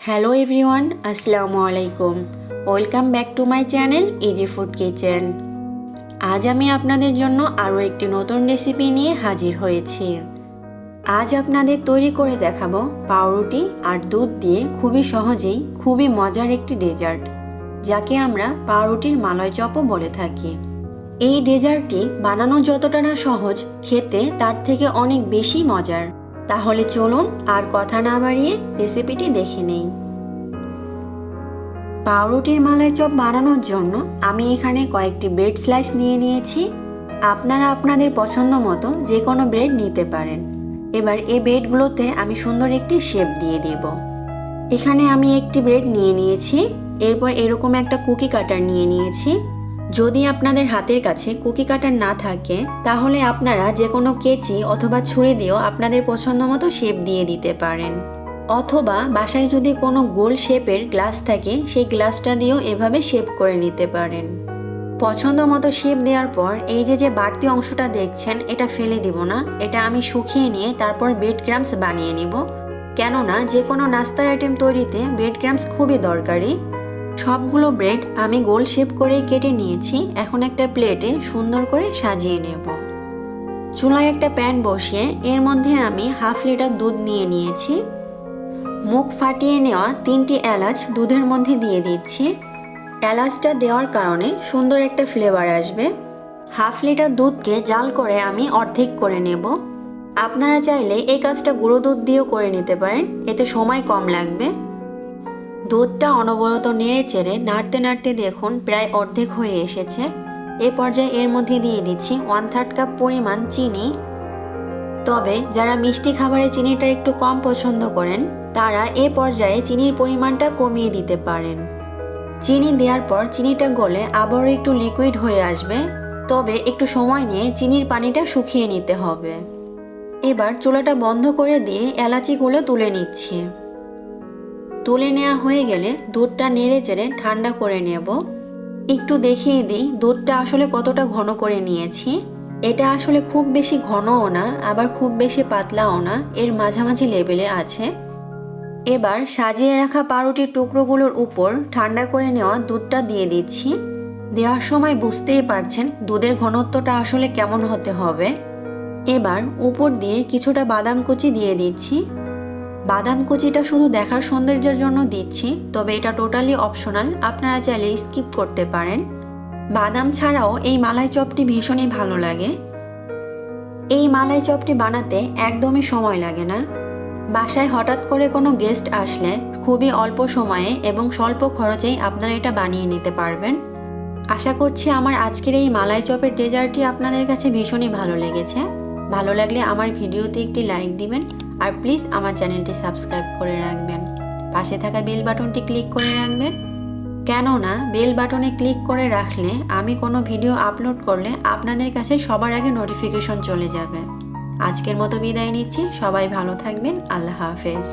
Hello everyone, আসসালামু আলাইকুম। Welcome back to my channel easy food kitchen. আজ আমি আপনাদের জন্য আরও একটি নতুন রেসিপি নিয়ে হাজির হয়েছি। আজ আপনাদের তৈরি করে দেখাবো পাউরুটি আর দুধ দিয়ে খুবই সহজেই খুবই মজার একটি ডেজার্ট, যাকে আমরা পাউরুটির মালাই চপও বলে থাকি। এই ডেজার্টটি বানানো যতটা না সহজ, খেতে তার থেকে অনেক বেশি মজার। তাহলে চলুন আর কথা না বাড়িয়ে রেসিপিটি দেখে নেই। পাউরুটির মালাই চপ বানানোর জন্য আমি এখানে কয়েকটি ব্রেড স্লাইস নিয়ে নিয়েছি। আপনারা আপনাদের পছন্দ মতো যে কোনো ব্রেড নিতে পারেন। এবার এই ব্রেডগুলোতে আমি সুন্দর একটি শেপ দিয়ে দেব। এখানে আমি একটি ব্রেড নিয়ে নিয়েছি। এরপর এরকম একটা কুকি কাটার নিয়ে নিয়েছি। যদি আপনাদের হাতের কাছে কুকি কাটার না থাকে, তাহলে আপনারা যে কোনো কেচি অথবা ছুরি দিয়েও আপনাদের পছন্দ মতো শেপ দিয়ে দিতে পারেন। অথবা বাসায় যদি কোনো গোল শেপের গ্লাস থাকে, সেই গ্লাসটা দিয়েও এভাবে শেপ করে নিতে পারেন। পছন্দ মতো শেপ দেওয়ার পর এই যে বাড়তি অংশটা দেখছেন, এটা ফেলে দিব না। এটা আমি শুকিয়ে নিয়ে তারপর ব্রেড ক্রাম্বস বানিয়ে নিব। কেননা যে কোনো নাস্তার আইটেম তৈরিতে ব্রেড ক্রাম্বস খুবই দরকারি। সবগুলো ব্রেড আমি গোল শেপ করে কেটে নিয়েছি। এখন একটা প্লেটে সুন্দর করে সাজিয়ে নেব। চুলায় একটা প্যান বসিয়ে এর মধ্যে আমি হাফ লিটার দুধ নিয়ে নিয়েছি। মুখ ফাটিয়ে নেওয়া 3টি এলাচ দুধের মধ্যে দিয়ে দিচ্ছি। এলাচটা দেওয়ার কারণে সুন্দর একটা ফ্লেভার আসবে। হাফ লিটার দুধকে জাল করে আমি অর্ধেক করে নেব। আপনারা চাইলে এই কাজটা গুঁড়ো দুধ দিয়েও করে নিতে পারেন, এতে সময় কম লাগবে। দুধটা অনবরত নেড়ে চেড়ে নাড়তে নাড়তে দেখুন প্রায় অর্ধেক হয়ে এসেছে। এ পর্যায়ে এর মধ্যে দিয়ে দিচ্ছি 1/3 কাপ পরিমাণ চিনি। তবে যারা মিষ্টি খাবারে চিনিটা একটু কম পছন্দ করেন, তারা এ পর্যায়ে চিনির পরিমাণটা কমিয়ে দিতে পারেন। চিনি দেওয়ার পর চিনিটা গলে আবারও একটু লিকুইড হয়ে আসবে। তবে একটু সময় নিয়ে চিনির পানিটা শুকিয়ে নিতে হবে। এবার চুলাটা বন্ধ করে দিয়ে এলাচিগুলো তুলে নিচ্ছি। তুলে নেওয়া হয়ে গেলে দুধটা নেড়ে চেড়ে ঠান্ডা করে নেব। একটু দেখিয়ে দিই দুধটা আসলে কতটা ঘন করে নিয়েছি। এটা আসলে খুব বেশি ঘনও না, আবার খুব বেশি পাতলাও না, এর মাঝামাঝি লেভেলে আছে। এবার সাজিয়ে রাখা পাউরুটির টুকরোগুলোর উপর ঠান্ডা করে নেওয়া দুধটা দিয়ে দিচ্ছি। দেওয়ার সময় বুঝতেই পারছেন দুধের ঘনত্বটা আসলে কেমন হতে হবে। এবার উপর দিয়ে কিছুটা বাদাম কুচি দিয়ে দিচ্ছি। বাদাম কুচিটা শুধু দেখার সৌন্দর্যের জন্য দিচ্ছি, তবে এটা টোটালি অপশনাল, আপনারা চাইলে স্কিপ করতে পারেন। বাদাম ছাড়াও এই মালাই চপটি ভীষণই ভালো লাগে। এই মালাই চপটি বানাতে একদমই সময় লাগে না। বাসায় হঠাৎ করে কোনো গেস্ট আসলে খুবই অল্প সময়ে এবং স্বল্প খরচেই আপনারা এটা বানিয়ে নিতে পারবেন। আশা করছি আমার আজকের এই মালাই চপের ডেজার্টটি আপনাদের কাছে ভীষণই ভালো লেগেছে। ভালো লাগলে আমার ভিডিওতে একটি লাইক দিবেন আর প্লিজ আমার চ্যানেলটি সাবস্ক্রাইব করে রাখবেন। পাশে থাকা বেল বাটনটি ক্লিক করে রাখবেন, কেননা বেল বাটনে ক্লিক করে রাখলে আমি কোনো ভিডিও আপলোড করলে আপনাদের কাছে সবার আগে নোটিফিকেশন চলে যাবে। আজকের মতো বিদায় নিচ্ছি। সবাই ভালো থাকবেন। আল্লাহ হাফেজ।